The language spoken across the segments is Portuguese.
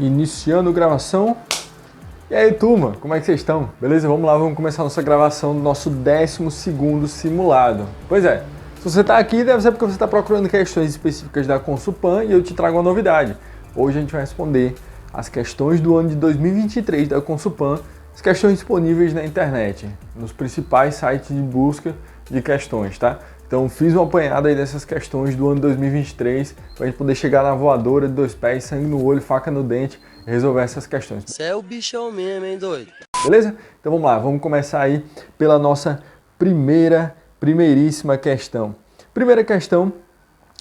Iniciando gravação. E aí, turma, como é que vocês estão? Beleza? Vamos lá, vamos começar a nossa gravação do nosso 12º simulado. Pois é, se você está aqui, deve ser porque você está procurando questões específicas da Consulpan e eu te trago uma novidade. Hoje a gente vai responder as questões do ano de 2023 da Consulpan, as questões disponíveis na internet, nos principais sites de busca de questões, tá? Então fiz uma apanhada aí dessas questões do ano 2023 para a gente poder chegar na voadora de 2 pés, sangue no olho, faca no dente e resolver essas questões. Você é o bichão mesmo, hein, doido? Beleza? Então vamos lá, vamos começar aí pela nossa primeiríssima questão. Primeira questão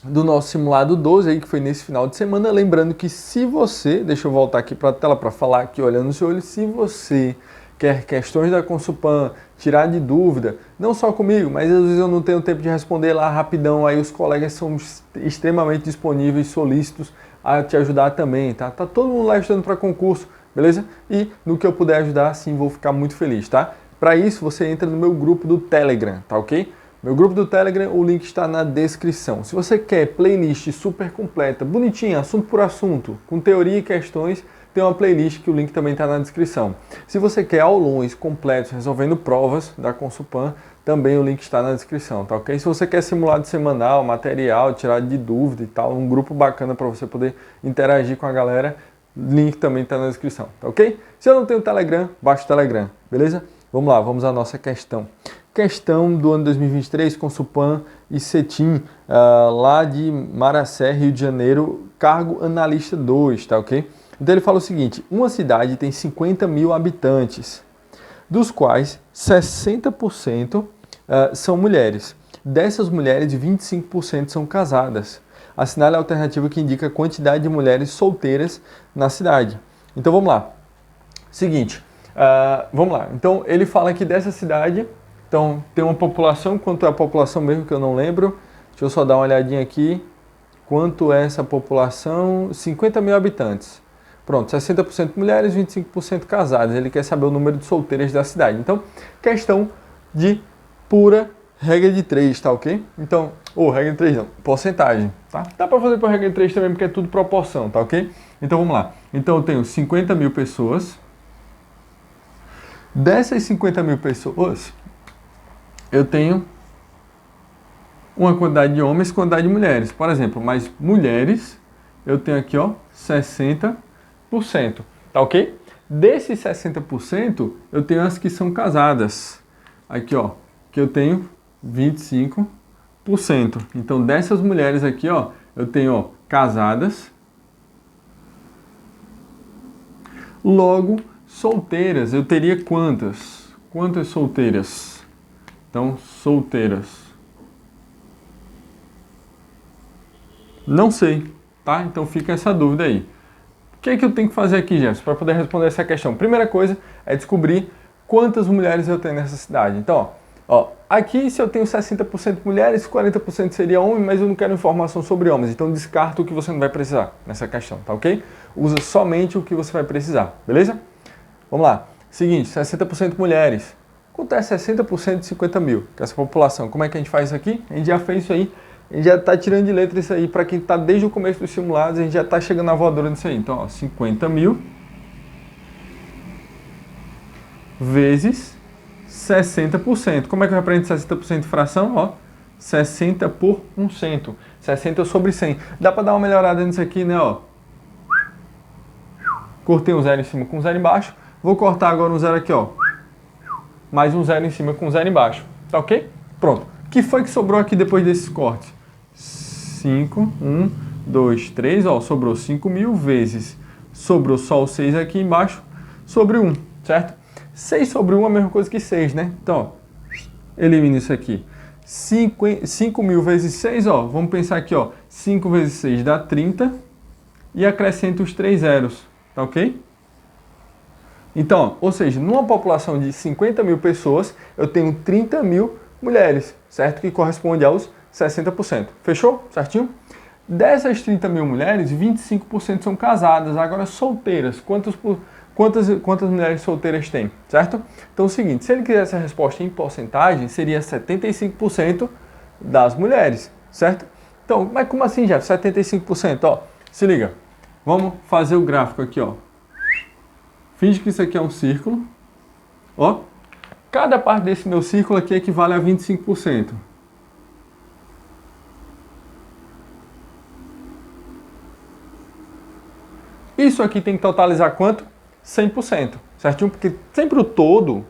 do nosso simulado 12 aí, que foi nesse final de semana. Lembrando que se você, deixa eu voltar aqui para a tela para falar aqui olhando no seu olho, se você quer questões da Consulpan, tirar de dúvida, não só comigo, mas às vezes eu não tenho tempo de responder lá rapidão, aí os colegas são extremamente disponíveis, solícitos a te ajudar também, tá? Tá todo mundo lá estudando para concurso, beleza? E no que eu puder ajudar, sim, vou ficar muito feliz, tá? Para isso, você entra no meu grupo do Telegram, tá ok? Meu grupo do Telegram, o link está na descrição. Se você quer playlist super completa, bonitinha, assunto por assunto, com teoria e questões, tem uma playlist que o link também está na descrição. Se você quer aulões completos resolvendo provas da Consulpan, também o link está na descrição, tá ok? Se você quer simulado semanal, material, tirar de dúvida e tal, um grupo bacana para você poder interagir com a galera, link também está na descrição, tá ok? Se eu não tenho Telegram, baixa o Telegram, beleza? Vamos lá, vamos à nossa questão. Questão do ano 2023, Consulpan e Cetim, lá de Maracé, Rio de Janeiro, cargo analista 2, tá ok? Então ele fala o seguinte: uma cidade tem 50 mil habitantes, dos quais 60% são mulheres. Dessas mulheres, 25% são casadas. Assinale a alternativa que indica a quantidade de mulheres solteiras na cidade. Então vamos lá. Seguinte, vamos lá. Então ele fala que dessa cidade, então tem uma população, quanto é a população mesmo que eu não lembro. Deixa eu só dar uma olhadinha aqui. Quanto é essa população? 50 mil habitantes. Pronto, 60% mulheres, 25% casadas. Ele quer saber o número de solteiras da cidade. Então, questão de pura regra de 3, tá ok? Então, regra de 3 não, porcentagem, tá? Dá para fazer por regra de 3 também, porque é tudo proporção, tá ok? Então, vamos lá. Então, eu tenho 50 mil pessoas. Dessas 50 mil pessoas, eu tenho uma quantidade de homens e quantidade de mulheres. Por exemplo, mas mulheres, eu tenho aqui, ó, 60%, tá ok? Desses 60%, eu tenho as que são casadas. Aqui, ó, que eu tenho 25%. Então, dessas mulheres aqui, ó, eu tenho, ó, casadas. Logo, solteiras, eu teria quantas? Quantas solteiras? Então, solteiras. Não sei, tá? Então fica essa dúvida aí. O que é que eu tenho que fazer aqui, Jefferson, para poder responder essa questão? Primeira coisa é descobrir quantas mulheres eu tenho nessa cidade. Então, ó, aqui se eu tenho 60% mulheres, 40% seria homem, mas eu não quero informação sobre homens. Então descarta o que você não vai precisar nessa questão, tá ok? Usa somente o que você vai precisar, beleza? Vamos lá. Seguinte, 60% mulheres. Quanto é 60% de 50 mil? Que é essa população. Como é que a gente faz isso aqui? A gente já fez isso aí. A gente já está tirando de letra isso aí. Para quem está desde o começo dos simulados, a gente já está chegando na voadora nisso aí. Então, ó, 50 mil vezes 60%. Como é que eu aprendo 60% de fração? Ó, 60 por 100. 60 sobre 100. Dá para dar uma melhorada nisso aqui, né? Ó. Cortei um zero em cima com um zero embaixo. Vou cortar agora um zero aqui, ó. Mais um zero em cima com um zero embaixo. Tá ok? Pronto. O que foi que sobrou aqui depois desses cortes? 5, 1, 2, 3, ó, sobrou 5 mil vezes. Sobrou só o 6 aqui embaixo, sobre 1, certo? 6 sobre 1 é a mesma coisa que 6, né? Então, ó, elimina isso aqui. 5 mil vezes 6, ó, vamos pensar aqui, ó. 5 vezes 6 dá 30 e acrescenta os 3 zeros, tá ok? Então, ou seja, numa população de 50 mil pessoas, eu tenho 30 mil mulheres, certo? Que corresponde aos 60%. Fechou? Certinho? Dessas 30 mil mulheres, 25% são casadas. Agora, solteiras. Quantas mulheres solteiras tem? Certo? Então, é o seguinte, se ele quisesse a resposta em porcentagem, seria 75% das mulheres, certo? Então, mas como assim, Jeff? 75%? Ó, se liga. Vamos fazer o gráfico aqui, ó. Finge que isso aqui é um círculo. Ó, cada parte desse meu círculo aqui equivale a 25%. Isso aqui tem que totalizar quanto? 100%, certinho? Porque sempre o todo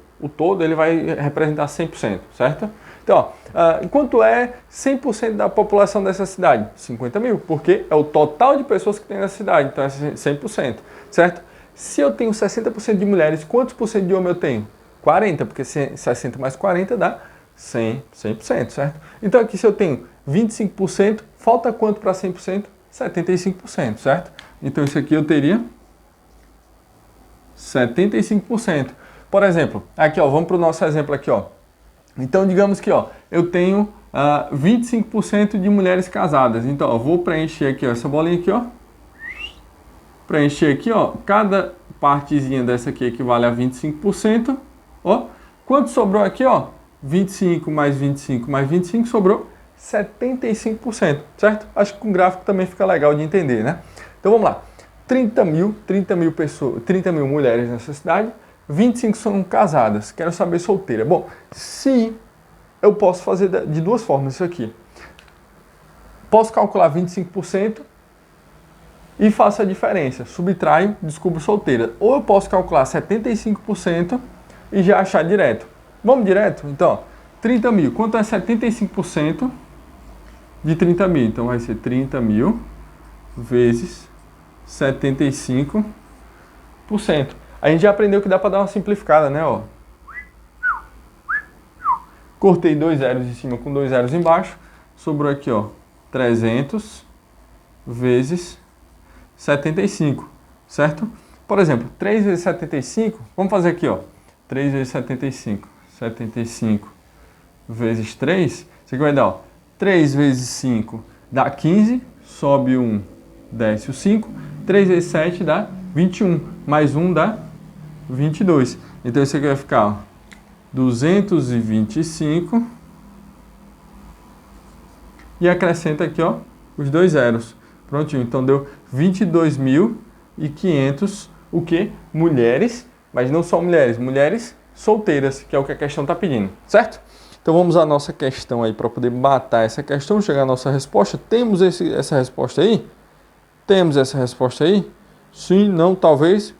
ele vai representar 100%, certo? Então, ó, quanto é 100% da população dessa cidade? 50 mil, porque é o total de pessoas que tem nessa cidade, então é 100%, certo? Se eu tenho 60% de mulheres, quantos por cento de homem eu tenho? 40, porque 60 mais 40 dá 100%, certo? Então aqui se eu tenho 25%, falta quanto para 100%? 75%, certo? Então isso aqui eu teria 75%. Por exemplo, aqui ó, vamos para o nosso exemplo aqui ó. Então digamos que ó, eu tenho 25% de mulheres casadas. Então eu vou preencher aqui ó, essa bolinha aqui ó. Preencher aqui ó, cada partezinha dessa aqui equivale a 25%. Ó, quanto sobrou aqui ó? 25 mais 25 mais 25 sobrou 75%, certo? Acho que com o gráfico também fica legal de entender, né? Então vamos lá, 30 mil pessoas, 30 mil mulheres nessa cidade, 25 são casadas, quero saber solteira. Bom, se eu posso fazer de duas formas isso aqui. Posso calcular 25% e faço a diferença, subtraio, descubro solteira. Ou eu posso calcular 75% e já achar direto. Vamos direto? Então, ó, 30 mil, quanto é 75% de 30 mil? Então vai ser 30 mil vezes 75%. A gente já aprendeu que dá para dar uma simplificada, né? Ó. Cortei 2 zeros em cima com 2 zeros embaixo. Sobrou aqui, ó, 300 vezes 75, certo? Por exemplo, 3 vezes 75, vamos fazer aqui, ó. 3 vezes 75. 75 vezes 3, isso aqui vai dar, ó, 3 vezes 5 dá 15, sobe 1, desce o 5. 3 vezes 7 dá 21, mais 1 dá 22. Então isso aqui vai ficar, ó, 225. E acrescenta aqui, ó, os 2 zeros. Prontinho, então deu 22.500, o que? Mulheres, mas não só mulheres, mulheres solteiras, que é o que a questão está pedindo, certo? Então vamos à nossa questão aí para poder matar essa questão, chegar à nossa resposta. Temos essa resposta aí? Temos essa resposta aí? Sim, não, talvez.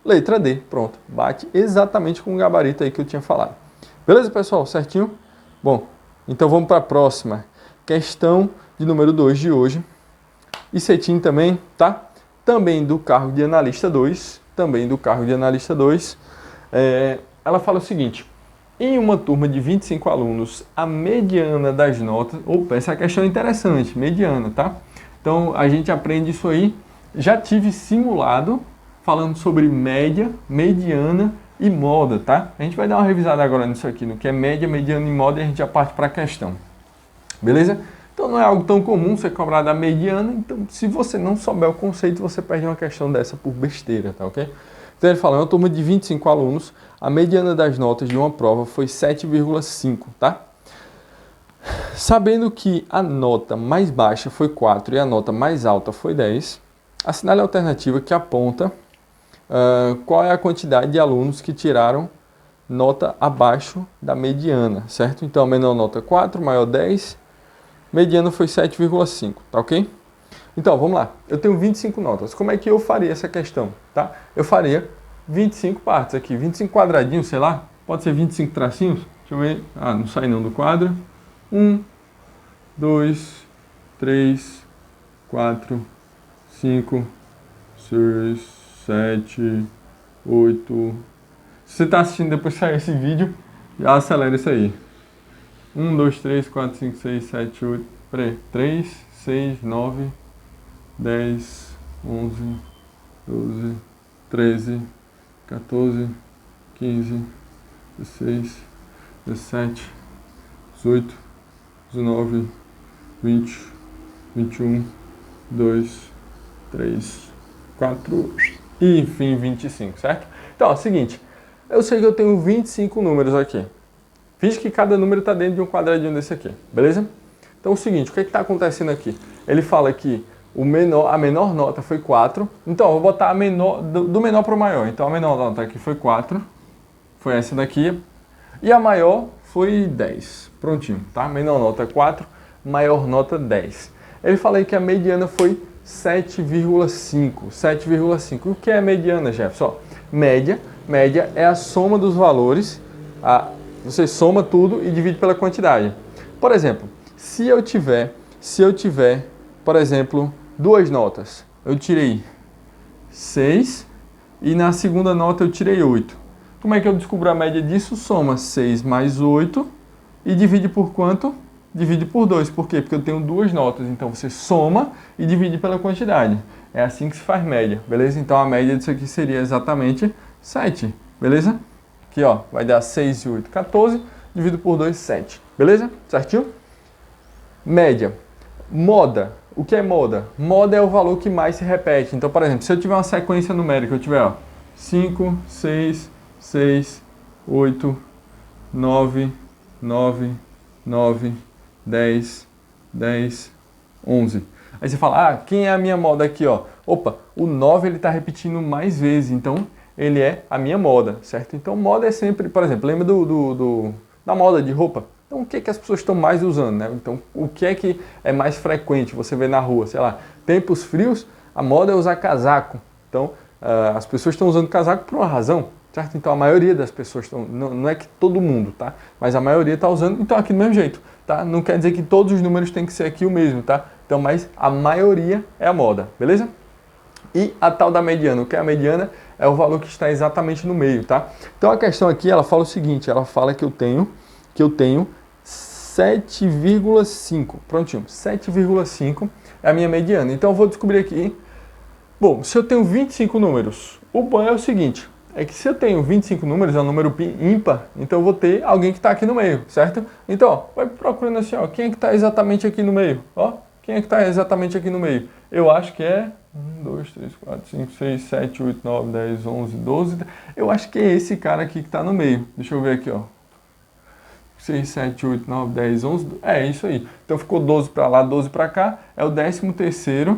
Letra D, pronto. Bate exatamente com o gabarito aí que eu tinha falado. Beleza, pessoal? Certinho? Bom, então vamos para a próxima. Questão de número 2 de hoje. E cetim também, tá? Também do cargo de analista 2. Também do cargo de analista 2. Ela fala o seguinte. Em uma turma de 25 alunos, a mediana das notas... Opa, essa questão é interessante. Mediana, tá? Então, a gente aprende isso aí. Já tive simulado falando sobre média, mediana e moda, tá? A gente vai dar uma revisada agora nisso aqui, no que é média, mediana e moda, e a gente já parte para a questão. Beleza? Então, não é algo tão comum você cobrar da mediana. Então, se você não souber o conceito, você perde uma questão dessa por besteira, tá ok? Então, ele fala, em uma turma de 25 alunos, a mediana das notas de uma prova foi 7,5, tá? Sabendo que a nota mais baixa foi 4 e a nota mais alta foi 10, assinale a alternativa que aponta qual é a quantidade de alunos que tiraram nota abaixo da mediana, certo? Então, a menor nota 4, maior 10, mediana foi 7,5, tá ok? Então, vamos lá. Eu tenho 25 notas. Como é que eu faria essa questão, tá? Eu faria 25 partes aqui, 25 quadradinhos, sei lá. Pode ser 25 tracinhos? Deixa eu ver. Ah, não sai não do quadro. 1, 2, 3, 4, 5, 6, 7, 8. Se você está assistindo depois que sair esse vídeo, já acelera isso aí. 1, 2, 3, 4, 5, 6, 7, 8. Peraí. 3, 6, 9, 10, 11, 12, 13, 14, 15, 16, 17, 18, 19, 20, 21, 2, 3, 4 e enfim 25, certo? Então, é o seguinte, eu sei que eu tenho 25 números aqui. Finge que cada número está dentro de um quadradinho desse aqui, beleza? Então, é o seguinte, o que está acontecendo aqui? Ele fala que a menor nota foi 4. Então, eu vou botar a menor, do menor para o maior. Então, a menor nota aqui foi 4. Foi essa daqui. E a maior foi 10. Prontinho, tá? Menor nota 4, maior nota 10. Ele falou que a mediana foi 7,5. 7,5. O que é mediana, Jefferson? Média é a soma dos valores. Você soma tudo e divide pela quantidade. Por exemplo, se eu tiver, por exemplo, duas notas, eu tirei 6 e na segunda nota eu tirei 8. Como é que eu descubro a média disso? Soma 6 mais 8 e divide por quanto? Divide por 2. Por quê? Porque eu tenho duas notas. Então você soma e divide pela quantidade. É assim que se faz média, beleza? Então a média disso aqui seria exatamente 7, beleza? Aqui, ó, vai dar 6 e 8, 14. Divido por 2, 7. Beleza? Certinho? Média. Moda. O que é moda? Moda é o valor que mais se repete. Então, por exemplo, se eu tiver uma sequência numérica, eu tiver, ó, 5, 6, 6, 8, 9, 9, 9, 10, 10, 11. Aí você fala, quem é a minha moda aqui, ó? Opa, o 9 ele está repetindo mais vezes, então ele é a minha moda, certo? Então moda é sempre, por exemplo, lembra da moda de roupa? Então o que é que as pessoas estão mais usando, né? Então o que é mais frequente você vê na rua? Sei lá, tempos frios, a moda é usar casaco. Então as pessoas estão usando casaco por uma razão, certo? Então a maioria das pessoas estão, não é que todo mundo, tá? Mas a maioria está usando, então aqui do mesmo jeito, tá? Não quer dizer que todos os números têm que ser aqui o mesmo, tá? Então, mas a maioria é a moda, beleza? E a tal da mediana, o que é a mediana? É o valor que está exatamente no meio, tá? Então a questão aqui, ela fala o seguinte, ela fala que eu tenho 7,5, prontinho, 7,5 é a minha mediana. Então eu vou descobrir aqui, bom, se eu tenho 25 números, o bom é o seguinte, é que se eu tenho 25 números, é um número ímpar, então eu vou ter alguém que está aqui no meio, certo? Então, ó, vai procurando assim, ó, quem é que está exatamente aqui no meio? Ó, quem é que está exatamente aqui no meio? Eu acho que é 1, 2, 3, 4, 5, 6, 7, 8, 9, 10, 11, 12. Eu acho que é esse cara aqui que está no meio. Deixa eu ver aqui, ó. 6, 7, 8, 9, 10, 11. É isso aí. Então ficou 12 para lá, 12 para cá. É o 13º.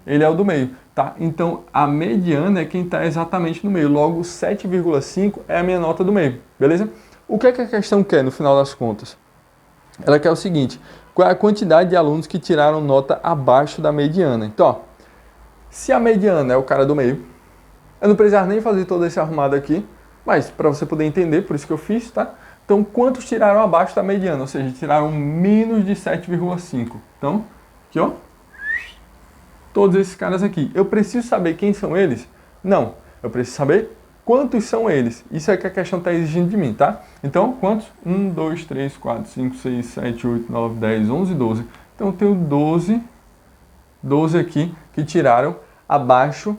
Ele é o do meio, tá? Então a mediana é quem está exatamente no meio. Logo, 7,5 é a minha nota do meio, beleza? O que é que a questão quer no final das contas? Ela quer o seguinte: qual é a quantidade de alunos que tiraram nota abaixo da mediana? Então, ó, se a mediana é o cara do meio, eu não precisava nem fazer todo esse arrumado aqui, mas para você poder entender, por isso que eu fiz, tá? Então, quantos tiraram abaixo da mediana? Ou seja, tiraram menos de 7,5. Então, aqui, ó, todos esses caras aqui. Eu preciso saber quem são eles? Não, eu preciso saber quantos são eles. Isso é que a questão está exigindo de mim, tá? Então, quantos? 1, 2, 3, 4, 5, 6, 7, 8, 9, 10, 11, 12. Então, eu tenho 12 aqui que tiraram abaixo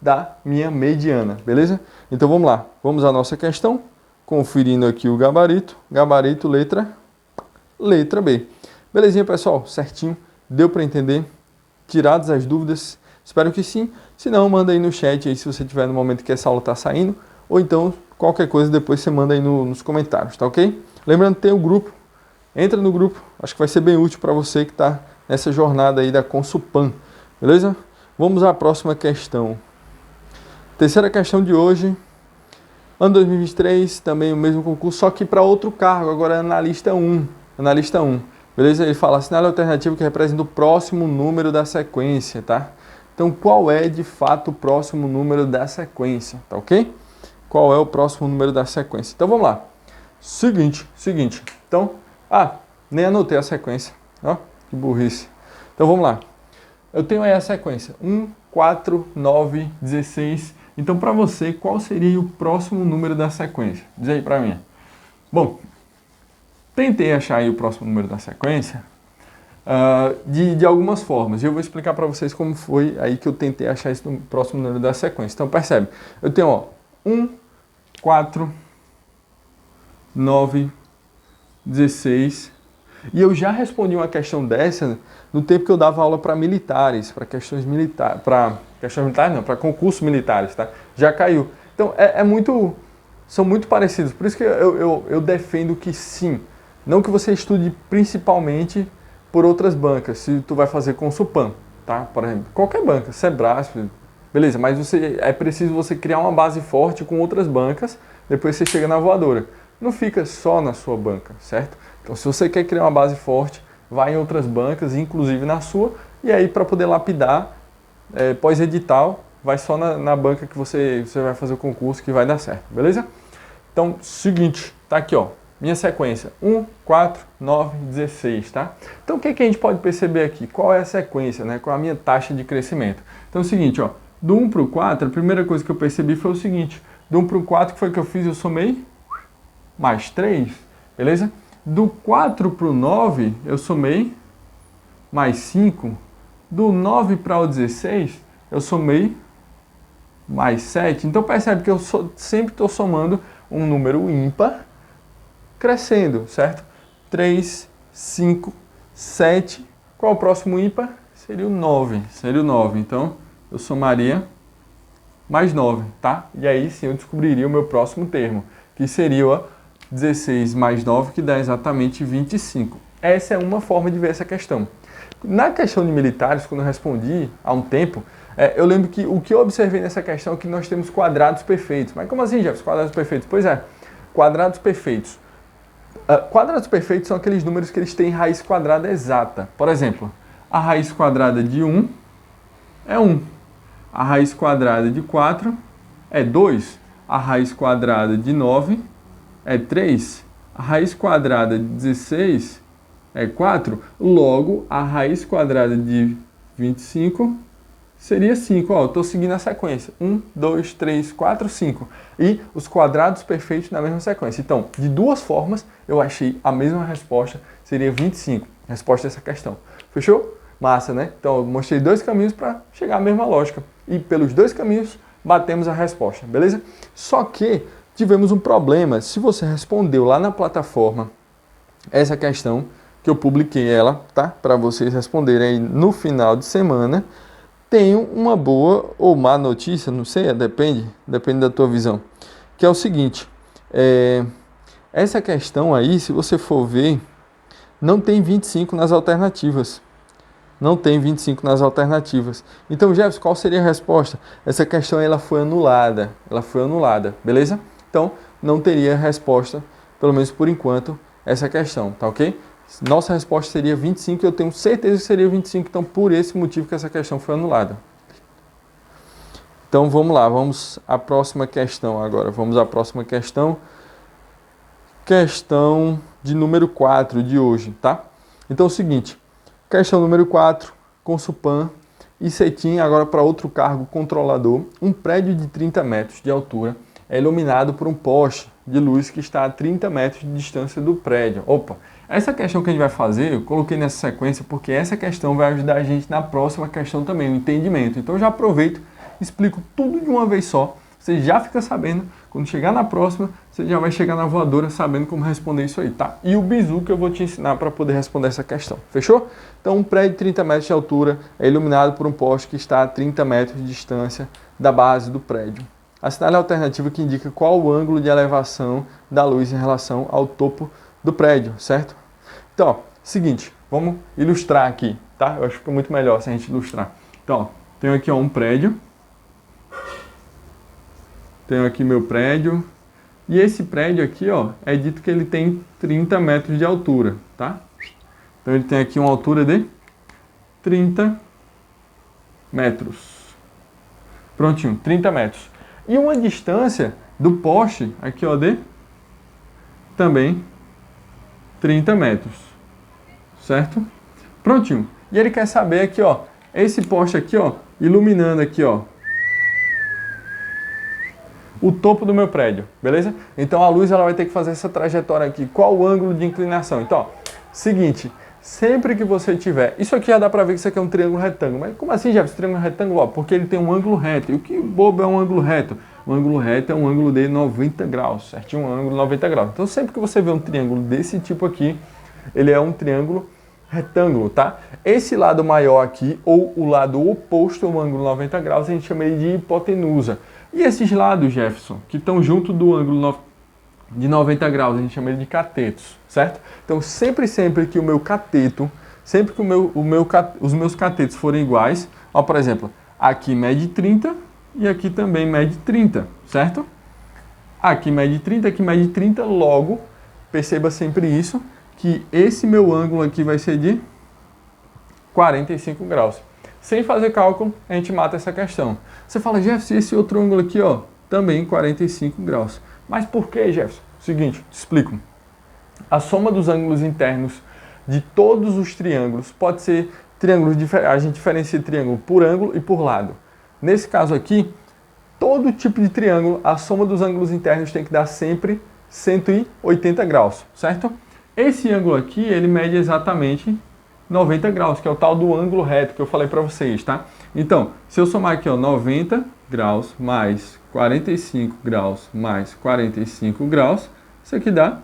da minha mediana, beleza? Então, vamos lá. Vamos à nossa questão. Conferindo aqui o gabarito. Gabarito, letra B. Belezinha, pessoal? Certinho? Deu para entender? Tiradas as dúvidas? Espero que sim. Se não, manda aí no chat aí se você tiver no momento que essa aula está saindo. Ou então, qualquer coisa depois você manda aí nos comentários, tá ok? Lembrando que tem o grupo. Entra no grupo. Acho que vai ser bem útil para você que está nessa jornada aí da Consulpan. Beleza? Vamos à próxima questão. Terceira questão de hoje. Ano 2023, também o mesmo concurso, só que para outro cargo, agora é analista 1. Analista 1. Beleza? Ele fala assinale a alternativa que representa o próximo número da sequência, tá? Então, qual é de fato o próximo número da sequência, tá ok? Qual é o próximo número da sequência? Então, vamos lá. Seguinte. Então, nem anotei a sequência. Ó, que burrice. Então, vamos lá. Eu tenho aí a sequência. 1, 4, 9, 16... Então, para você, qual seria o próximo número da sequência? Diz aí para mim. Bom, tentei achar aí o próximo número da sequência de algumas formas. E eu vou explicar para vocês como foi aí que eu tentei achar esse próximo número da sequência. Então, percebe. Eu tenho, ó, 1, 4, 9, 16... E eu já respondi uma questão dessa no tempo que eu dava aula para militares, para questões militares, para concursos militares, tá? Já caiu. Então, são muito parecidos. Por isso que eu defendo que sim. Não que você estude principalmente por outras bancas, se tu vai fazer Consulpan. tá? Por exemplo, qualquer banca, Sebrasp, beleza, mas é preciso você criar uma base forte com outras bancas, depois você chega na voadora. Não fica só na sua banca, certo? Então, se você quer criar uma base forte, vai em outras bancas, inclusive na sua, e aí para poder lapidar, pós-edital, vai só na banca que você vai fazer o concurso que vai dar certo, beleza? Então, seguinte, tá aqui, ó, minha sequência, 1, 4, 9, 16, tá? Então, o que a gente pode perceber aqui? Qual é a sequência, né? Qual é a minha taxa de crescimento? Então, é o seguinte, ó, do 1 para o 4, a primeira coisa que eu percebi foi o seguinte, do 1 para o 4, que foi que eu fiz? Eu somei mais 3, beleza? Do 4 para o 9, eu somei mais 5. Do 9 para o 16, eu somei mais 7. Então percebe que eu sempre estou somando um número ímpar crescendo, certo? 3, 5, 7. Qual é o próximo ímpar? Seria o 9. Seria o 9. Então eu somaria mais 9, tá? E aí sim eu descobriria o meu próximo termo, que seria o 16 mais 9, que dá exatamente 25. Essa é uma forma de ver essa questão. Na questão de militares, quando eu respondi há um tempo, eu lembro que o que eu observei nessa questão é que nós temos quadrados perfeitos. Mas como assim, Jefferson, quadrados perfeitos? Pois é, quadrados perfeitos. Quadrados perfeitos são aqueles números que eles têm raiz quadrada exata. Por exemplo, a raiz quadrada de 1 é 1. A raiz quadrada de 4 é 2. A raiz quadrada de 9 é 3. A raiz quadrada de 16 é 4, logo a raiz quadrada de 25 seria 5. Ó, eu estou seguindo a sequência. 1, 2, 3, 4, 5. E os quadrados perfeitos na mesma sequência. Então, de duas formas, eu achei a mesma resposta, seria 25. Resposta dessa questão. Fechou? Massa, né? Então, eu mostrei dois caminhos para chegar à mesma lógica. E pelos dois caminhos, batemos a resposta, beleza? Só que tivemos um problema. Se você respondeu lá na plataforma essa questão, que eu publiquei ela, tá? Para vocês responderem aí no final de semana. Tenho uma boa ou má notícia, não sei, depende da tua visão. Que é o seguinte, essa questão aí, se você for ver, não tem 25 nas alternativas. Não tem 25 nas alternativas. Então, Jefferson, qual seria a resposta? Essa questão ela foi anulada. Ela foi anulada, beleza? Então, não teria resposta, pelo menos por enquanto, essa questão, tá ok? Nossa resposta seria 25, eu tenho certeza que seria 25, então por esse motivo que essa questão foi anulada. Então vamos lá, vamos à próxima questão agora. Vamos à próxima questão. Questão de número 4 de hoje, tá? Então é o seguinte, questão número 4, Consulpan e Cetim, agora para outro cargo controlador. Um prédio de 30 metros de altura é iluminado por um poste de luz que está a 30 metros de distância do prédio. Opa! Essa questão que a gente vai fazer, eu coloquei nessa sequência porque essa questão vai ajudar a gente na próxima questão também, o entendimento. Então eu já aproveito, explico tudo de uma vez só. Você já fica sabendo, quando chegar na próxima, você já vai chegar na voadora sabendo como responder isso aí, tá? E o bizu que eu vou te ensinar para poder responder essa questão, fechou? Então um prédio de 30 metros de altura é iluminado por um poste que está a 30 metros de distância da base do prédio. Assinale a alternativa que indica qual o ângulo de elevação da luz em relação ao topo do prédio, certo? Então, ó, seguinte, vamos ilustrar aqui, tá? Eu acho que fica muito melhor se a gente ilustrar. Então, ó, tenho aqui ó, um prédio. Tenho aqui meu prédio. E esse prédio aqui, ó, é dito que ele tem 30 metros de altura, tá? Então, ele tem aqui uma altura de 30 metros. Prontinho, 30 metros. E uma distância do poste, aqui ó, de também 30 metros, certo? Prontinho. E ele quer saber aqui, ó, esse poste aqui, ó, iluminando aqui, ó, o topo do meu prédio, beleza? Então a luz ela vai ter que fazer essa trajetória aqui. Qual o ângulo de inclinação? Então, ó, seguinte, sempre que você tiver... Isso aqui já dá pra ver que isso aqui é um triângulo retângulo. Mas como assim, Jefferson, triângulo retângulo? Ó, porque ele tem um ângulo reto. E o que bobo é um ângulo reto? O ângulo reto é um ângulo de 90 graus, certinho? Um ângulo de 90 graus. Então sempre que você vê um triângulo desse tipo aqui, ele é um triângulo retângulo, tá? Esse lado maior aqui, ou o lado oposto ao ângulo 90 graus, a gente chama ele de hipotenusa. E esses lados, Jefferson, que estão junto do ângulo de 90 graus, a gente chama ele de catetos, certo? Então sempre que o meu cateto sempre que os meus catetos forem iguais, ó, por exemplo, aqui mede 30 e aqui também mede 30, certo? Aqui mede 30, aqui mede 30, logo, perceba sempre isso, que esse meu ângulo aqui vai ser de 45 graus. Sem fazer cálculo, a gente mata essa questão. Você fala, Jefferson, esse outro ângulo aqui, ó, também 45 graus. Mas por que, Jefferson? Seguinte, te explico. A soma dos ângulos internos de todos os triângulos pode ser triângulos diferentes. A gente diferencia triângulo por ângulo e por lado. Nesse caso aqui, todo tipo de triângulo, a soma dos ângulos internos tem que dar sempre 180 graus, certo? Esse ângulo aqui, ele mede exatamente 90 graus, que é o tal do ângulo reto que eu falei para vocês, tá? Então, se eu somar aqui, ó, 90 graus mais 45 graus mais 45 graus, isso aqui dá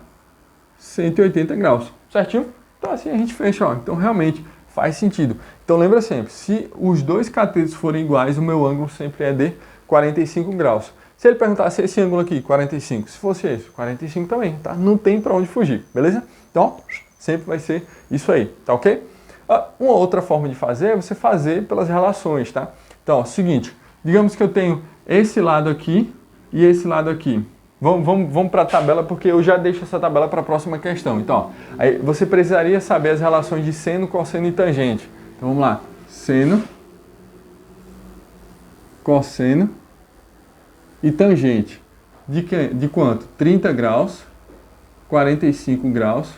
180 graus, certinho? Então assim a gente fecha, ó. Então realmente faz sentido. Então lembra sempre, se os dois catetos forem iguais, o meu ângulo sempre é de 45 graus. Se ele perguntasse esse ângulo aqui, 45, se fosse esse, 45 também, tá? Não tem para onde fugir, beleza? Então, sempre vai ser isso aí, tá ok? Uma outra forma de fazer é você fazer pelas relações, tá? Então, ó, seguinte, digamos que eu tenho esse lado aqui e esse lado aqui. Vamos para a tabela, porque eu já deixo essa tabela para a próxima questão. Então, ó, aí você precisaria saber as relações de seno, cosseno e tangente. Então, vamos lá. Seno, cosseno e tangente. De quanto? 30 graus, 45 graus,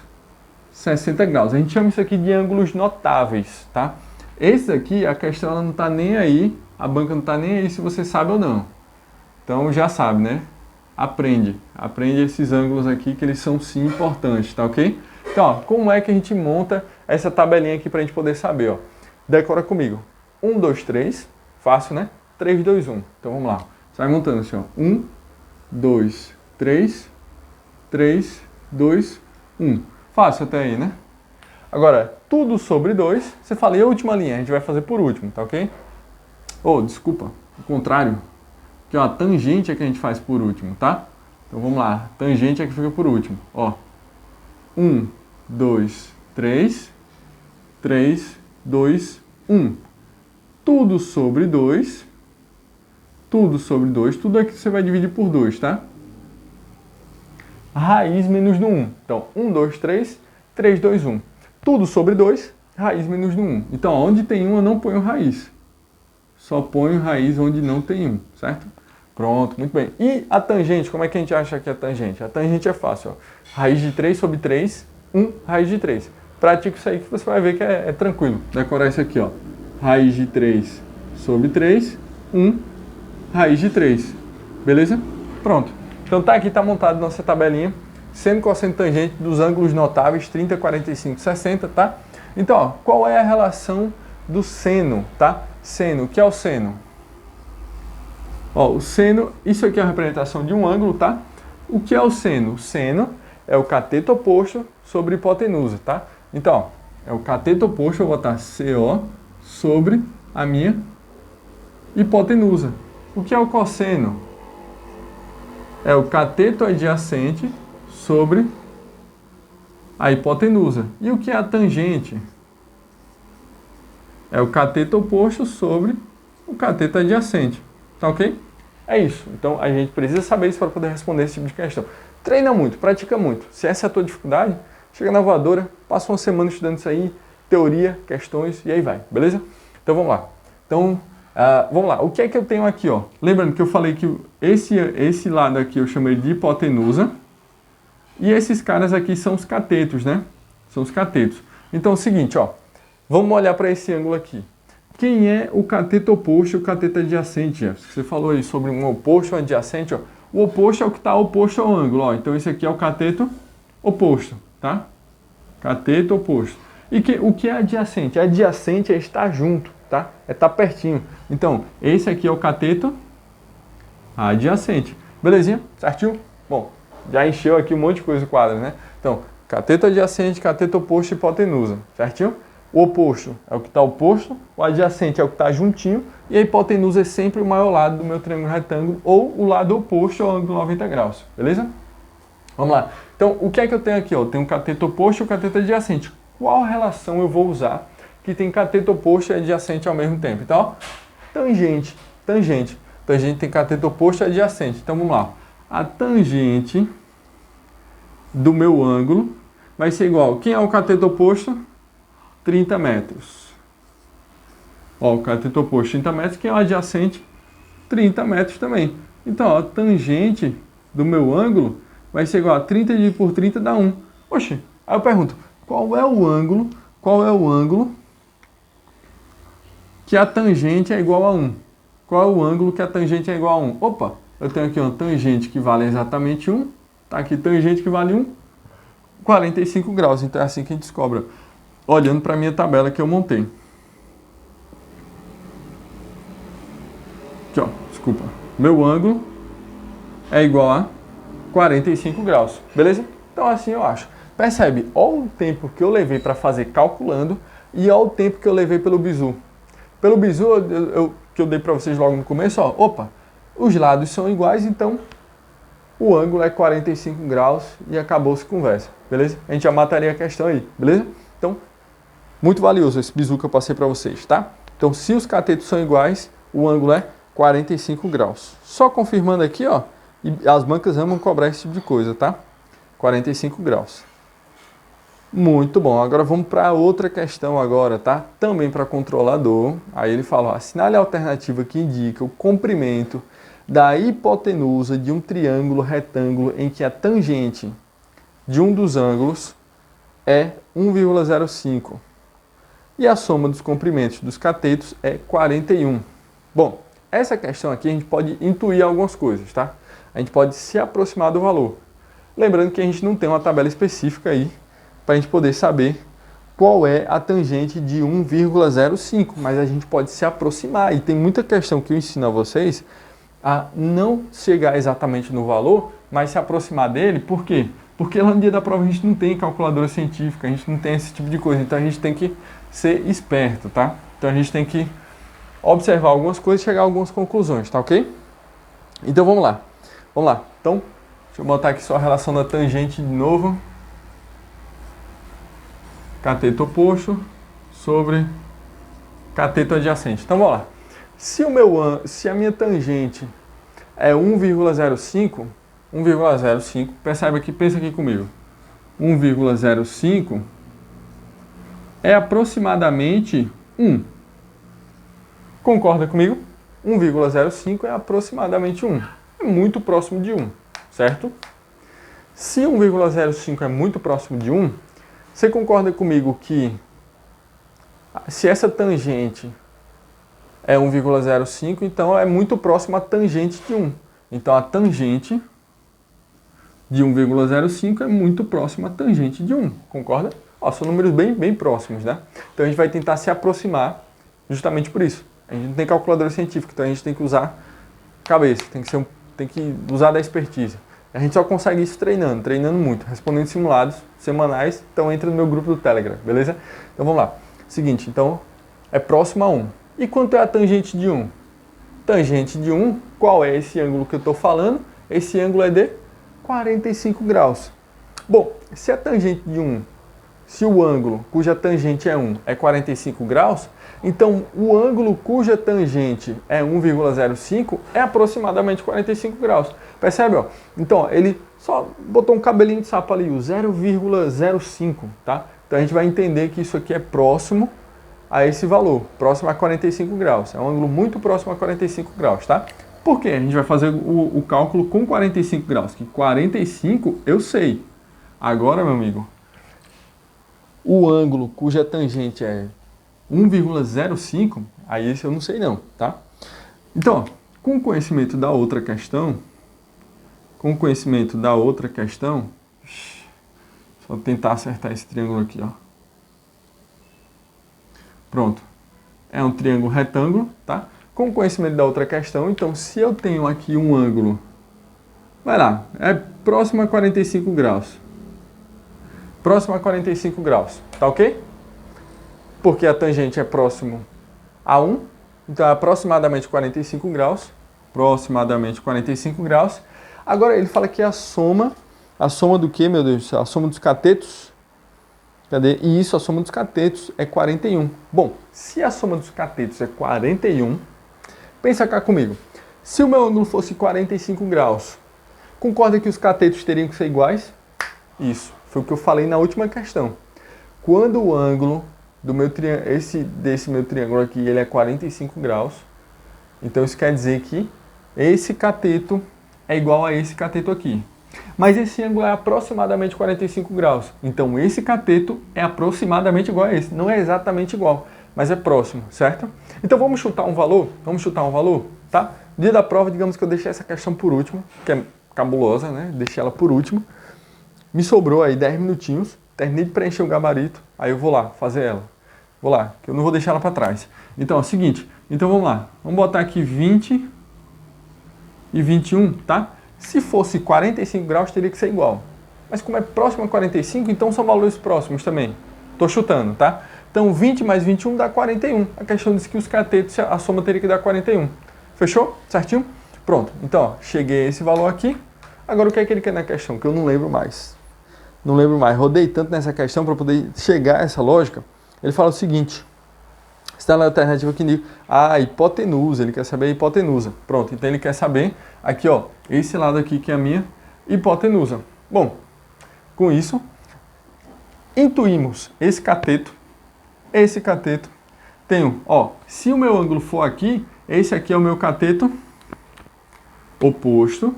60 graus. A gente chama isso aqui de ângulos notáveis, tá? Esse aqui, a questão ela não está nem aí, a banca não está nem aí se você sabe ou não. Então já sabe, né? Aprende esses ângulos aqui que eles são sim importantes, tá ok? Então, ó, como é que a gente monta essa tabelinha aqui para a gente poder saber, ó? Decora comigo. 1, 2, 3, fácil, né? 3, 2, 1. Então vamos lá. Você vai montando assim, ó. 1, 2, 3, 3, 2, 1. Fácil até aí, né? Agora, tudo sobre 2, você fala, e a última linha? A gente vai fazer por último, tá ok? Oh, desculpa, o contrário. Aqui, ó, a tangente é que a gente faz por último, tá? Então vamos lá, tangente é que fica por último. Ó, 1, 2, 3, 3, 2, 1. Tudo sobre 2, tudo aqui você vai dividir por 2, tá? Raiz menos do 1. Então, 1, 2, 3, 3, 2, 1. Tudo sobre 2, raiz menos do 1. Então, onde tem 1 eu não ponho raiz. Só ponho raiz onde não tem 1, certo? Pronto, muito bem. E a tangente, como é que a gente acha que é a tangente? A tangente é fácil, ó. Raiz de 3 sobre 3, 1, raiz de 3. Pratica isso aí que você vai ver que é tranquilo. Decorar isso aqui, ó. Raiz de 3 sobre 3, 1, raiz de 3. Beleza? Pronto. Então tá aqui, tá montado nossa tabelinha. Seno, cosseno, tangente dos ângulos notáveis 30, 45, 60, tá? Então, ó, qual é a relação do seno, tá? Seno, o que é o seno? Ó, o seno, isso aqui é a representação de um ângulo, tá? O que é o seno? O seno é o cateto oposto sobre hipotenusa, tá? Então, ó, é o cateto oposto, eu vou botar CO sobre a minha hipotenusa. O que é o cosseno? É o cateto adjacente sobre a hipotenusa. E o que é a tangente? É o cateto oposto sobre o cateto adjacente. Tá ok? É isso. Então a gente precisa saber isso para poder responder esse tipo de questão. Treina muito, pratica muito. Se essa é a tua dificuldade, chega na voadora, passa uma semana estudando isso aí, teoria, questões e aí vai, beleza? Então vamos lá. Então, vamos lá. O que é que eu tenho aqui, ó? Lembrando que eu falei que esse lado aqui eu chamei de hipotenusa e esses caras aqui são os catetos, né? São os catetos. Então é o seguinte, ó. Vamos olhar para esse ângulo aqui. Quem é o cateto oposto e o cateto adjacente, Jefferson? Você falou aí sobre um oposto e um adjacente, ó. O oposto é o que está oposto ao ângulo, ó. Então esse aqui é o cateto oposto, tá? Cateto oposto. E o que é adjacente? Adjacente é estar junto, tá? É estar pertinho. Então, esse aqui é o cateto adjacente. Belezinha? Certinho? Bom, já encheu aqui um monte de coisa o quadro, né? Então, cateto adjacente, cateto oposto e hipotenusa. Certinho? O oposto é o que está oposto, o adjacente é o que está juntinho e a hipotenusa é sempre o maior lado do meu triângulo retângulo ou o lado oposto ao ângulo 90 graus, beleza? Vamos lá. Então, o que é que eu tenho aqui? Ó? Eu tenho o cateto oposto e o cateto adjacente. qual relação eu vou usar que tem cateto oposto e adjacente ao mesmo tempo. Então, ó, tangente. Tangente tem cateto oposto e adjacente. Então, vamos lá. A tangente do meu ângulo vai ser igual. Quem é o cateto oposto? 30 metros. Ó, o cateto oposto 30 metros. Quem é o adjacente? 30 metros também. Então, ó, a tangente do meu ângulo vai ser igual a 30 dividido por 30 dá 1. Oxe, aí eu pergunto, qual é o ângulo que a tangente é igual a 1? Qual é o ângulo que a tangente é igual a 1? Opa, eu tenho aqui uma tangente que vale exatamente 1. Tá aqui tangente que vale 1. 45 graus. Então é assim que a gente descobre. Olhando para a minha tabela que eu montei. Aqui, ó, desculpa. Meu ângulo é igual a 45 graus. Beleza? Então assim eu acho. Percebe? Olha o tempo que eu levei para fazer calculando e olha o tempo que eu levei pelo bizu. Pelo bizu, que eu dei para vocês logo no começo, ó, opa, os lados são iguais, então o ângulo é 45 graus e acabou-se a conversa, beleza? A gente já mataria a questão aí, beleza? Então, muito valioso esse bizu que eu passei para vocês, tá? Então, se os catetos são iguais, o ângulo é 45 graus. Só confirmando aqui, ó, e as bancas amam cobrar esse tipo de coisa, tá? 45 graus. Muito bom. Agora vamos para outra questão agora, tá? Também para controlador. Aí ele fala, ó, assinale a alternativa que indica o comprimento da hipotenusa de um triângulo retângulo em que a tangente de um dos ângulos é 1,05 e a soma dos comprimentos dos catetos é 41. Bom, essa questão aqui a gente pode intuir algumas coisas, tá? A gente pode se aproximar do valor. Lembrando que a gente não tem uma tabela específica aí para a gente poder saber qual é a tangente de 1,05, mas a gente pode se aproximar. E tem muita questão que eu ensino a vocês a não chegar exatamente no valor, mas se aproximar dele. Por quê? Porque lá no dia da prova a gente não tem calculadora científica, a gente não tem esse tipo de coisa. Então a gente tem que ser esperto, tá? Então a gente tem que observar algumas coisas e chegar a algumas conclusões, tá ok? Então vamos lá. Vamos lá. Então, deixa eu botar aqui só a relação da tangente de novo. Cateto oposto sobre cateto adjacente. Então vamos lá. Se a minha tangente é 1,05, percebe aqui, pensa aqui comigo. 1,05 é aproximadamente 1. Concorda comigo? 1,05 é aproximadamente 1. É muito próximo de 1, certo? Se 1,05 é muito próximo de 1, você concorda comigo que se essa tangente é 1,05, então é muito próximo à tangente de 1. Então a tangente de 1,05 é muito próxima à tangente de 1, concorda? Ó, são números bem próximos, né? Então a gente vai tentar se aproximar justamente por isso. A gente não tem calculadora científica, então a gente tem que usar cabeça, tem que usar da expertise. A gente só consegue isso treinando muito, respondendo simulados semanais, então entra no meu grupo do Telegram, beleza? Então vamos lá. Seguinte, então é próximo a 1. E quanto é a tangente de 1? Tangente de 1, qual é esse ângulo que eu estou falando? Esse ângulo é de 45 graus. Bom, se a tangente de 1, se o ângulo cuja tangente é 1 é 45 graus, então o ângulo cuja tangente é 1,05 é aproximadamente 45 graus. Percebe? Ó? Então, ó, ele só botou um cabelinho de sapo ali, o 0,05, tá? Então a gente vai entender que isso aqui é próximo a esse valor, próximo a 45 graus. É um ângulo muito próximo a 45 graus, tá? Por quê? A gente vai fazer o cálculo com 45 graus, que 45 eu sei. Agora, meu amigo, o ângulo cuja tangente é 1,05, aí esse eu não sei não, tá? Então, ó, com o conhecimento da outra questão, só tentar acertar esse triângulo aqui, ó. Pronto. É um triângulo retângulo, tá? Com o conhecimento da outra questão, então, se eu tenho aqui um ângulo, vai lá, é próximo a 45 graus. Próximo a 45 graus, tá ok? Porque a tangente é próximo a 1, então é aproximadamente 45 graus. Aproximadamente 45 graus. Agora ele fala que a soma do que, meu Deus do céu? A soma dos catetos Cadê? E isso, a soma dos catetos é 41. Bom, se a soma dos catetos é 41, pensa cá comigo. Se o meu ângulo fosse 45 graus, concorda que os catetos teriam que ser iguais? Isso, foi o que eu falei na última questão. Quando o ângulo do meu desse meu triângulo aqui, ele é 45 graus, então isso quer dizer que esse cateto é igual a esse cateto aqui. Mas esse ângulo é aproximadamente 45 graus. Então esse cateto é aproximadamente igual a esse. Não é exatamente igual, mas é próximo, certo? Então vamos chutar um valor? Vamos chutar um valor, tá? No dia da prova, digamos que eu deixei essa questão por último, que é cabulosa, né? Deixei ela por último. Me sobrou aí 10 minutinhos. Terminei de preencher o gabarito. Aí eu vou lá fazer ela. Vou lá, que eu não vou deixar ela para trás. Então é o seguinte. Então vamos lá. Vamos botar aqui 20 e 21, tá? Se fosse 45 graus, teria que ser igual. Mas como é próximo a 45, então são valores próximos também. Estou chutando, tá? Então 20 mais 21 dá 41. A questão diz que os catetos, a soma teria que dar 41. Fechou? Certinho? Pronto. Então, ó, cheguei a esse valor aqui. Agora o que é que ele quer na questão? Que eu não lembro mais. Não lembro mais. Rodei tanto nessa questão para poder chegar a essa lógica. Ele fala o seguinte. Está na alternativa aqui, a hipotenusa, ele quer saber a hipotenusa. Pronto, então ele quer saber aqui, ó, esse lado aqui que é a minha hipotenusa. Bom, com isso, intuímos esse cateto, tenho, ó, se o meu ângulo for aqui, esse aqui é o meu cateto oposto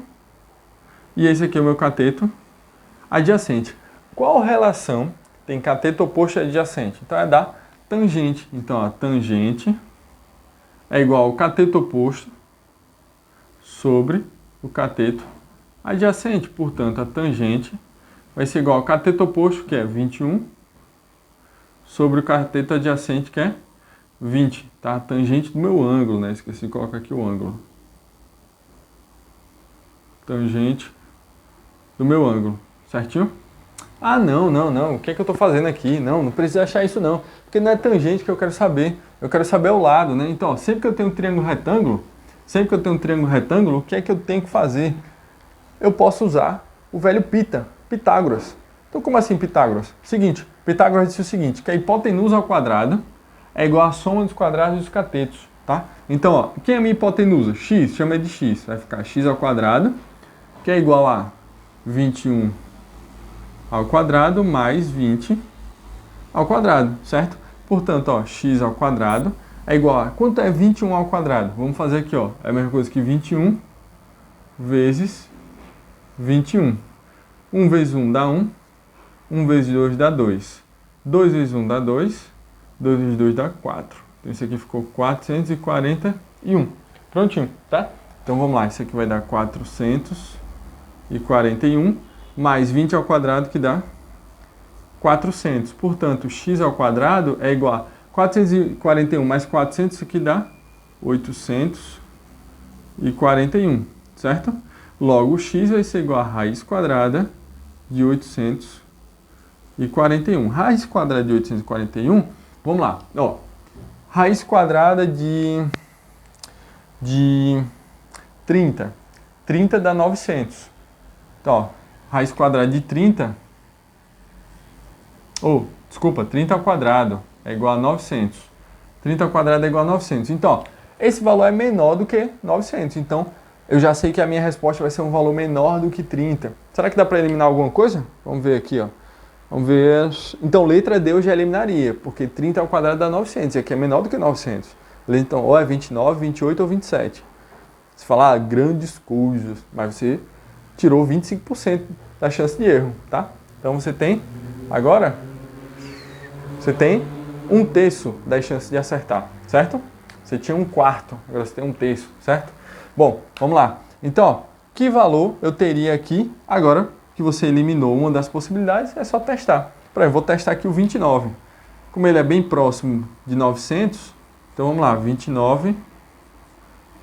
e esse aqui é o meu cateto adjacente. Qual relação tem cateto oposto e adjacente? Então é da tangente. Então, a tangente é igual ao cateto oposto sobre o cateto adjacente. Portanto, a tangente vai ser igual ao cateto oposto, que é 21, sobre o cateto adjacente, que é 20. Tá? A tangente do meu ângulo, né? Esqueci de colocar aqui o ângulo. Tangente do meu ângulo. Certinho? Ah, não. O que é que eu estou fazendo aqui? Não precisa achar isso não. Porque não é tangente que eu quero saber. Eu quero saber o lado, né? Então, ó, sempre que eu tenho um triângulo retângulo, o que é que eu tenho que fazer? Eu posso usar o velho Pitágoras. Então, como assim Pitágoras? Seguinte, Pitágoras disse o seguinte, que a hipotenusa ao quadrado é igual à soma dos quadrados dos catetos, tá? Então, ó, quem é a minha hipotenusa? X, chama de x. Vai ficar x ao quadrado, que é igual a 21 ao quadrado mais 20 ao quadrado, certo? Portanto, ó, x ao quadrado é igual a... Quanto é 21 ao quadrado? Vamos fazer aqui, ó. É a mesma coisa que 21 vezes 21. 1 vezes 1 dá 1. 1 vezes 2 dá 2. 2 vezes 1 dá 2. 2 vezes 2 dá 4. Então, isso aqui ficou 441. Prontinho, tá? Então, vamos lá. Isso aqui vai dar 441 mais 20 ao quadrado, que dá 400. Portanto, x ao quadrado é igual a 441 mais 400, isso aqui dá 841, certo? Logo, x vai ser igual a raiz quadrada de 841. Raiz quadrada de 841, vamos lá. Ó, raiz quadrada de 30. 30 dá 900. Então, ó, raiz quadrada de 30... desculpa, 30 ao quadrado é igual a 900. 30 ao quadrado é igual a 900. Então, ó, esse valor é menor do que 900. Então, eu já sei que a minha resposta vai ser um valor menor do que 30. Será que dá para eliminar alguma coisa? Vamos ver aqui, ó. Vamos ver. Então, letra D eu já eliminaria, porque 30 ao quadrado dá 900. E aqui é menor do que 900. Então, ou é 29, 28 ou 27. Você fala, grandes coisas, mas você tirou 25% da chance de erro, tá? Então, você tem, agora... Você tem 1/3 das chances de acertar, certo? Você tinha 1/4, agora você tem 1/3, certo? Bom, vamos lá. Então, ó, que valor eu teria aqui, agora que você eliminou uma das possibilidades, é só testar. Por exemplo, vou testar aqui o 29. Como ele é bem próximo de 900, então vamos lá, 29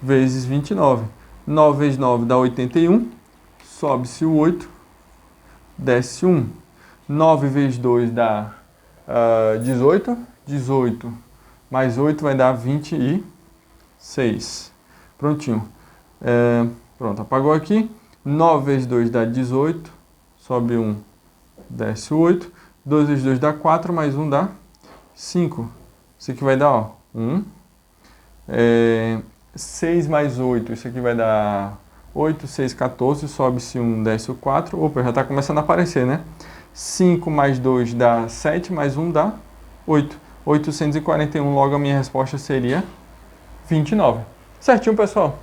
vezes 29. 9 vezes 9 dá 81, sobe-se o 8, desce 1. 9 vezes 2 dá 18. 18 mais 8 vai dar 26. Prontinho. Pronto, apagou aqui. 9 vezes 2 dá 18. Sobe 1, desce 8. 2 vezes 2 dá 4, mais 1 dá 5. Isso aqui vai dar, ó, 1. 6 mais 8, isso aqui vai dar 8, 6, 14, sobe-se 1, desce o 4. Opa, já está começando a aparecer, né? 5 mais 2 dá 7, mais 1 dá 8. 841, logo a minha resposta seria 29. Certinho, pessoal?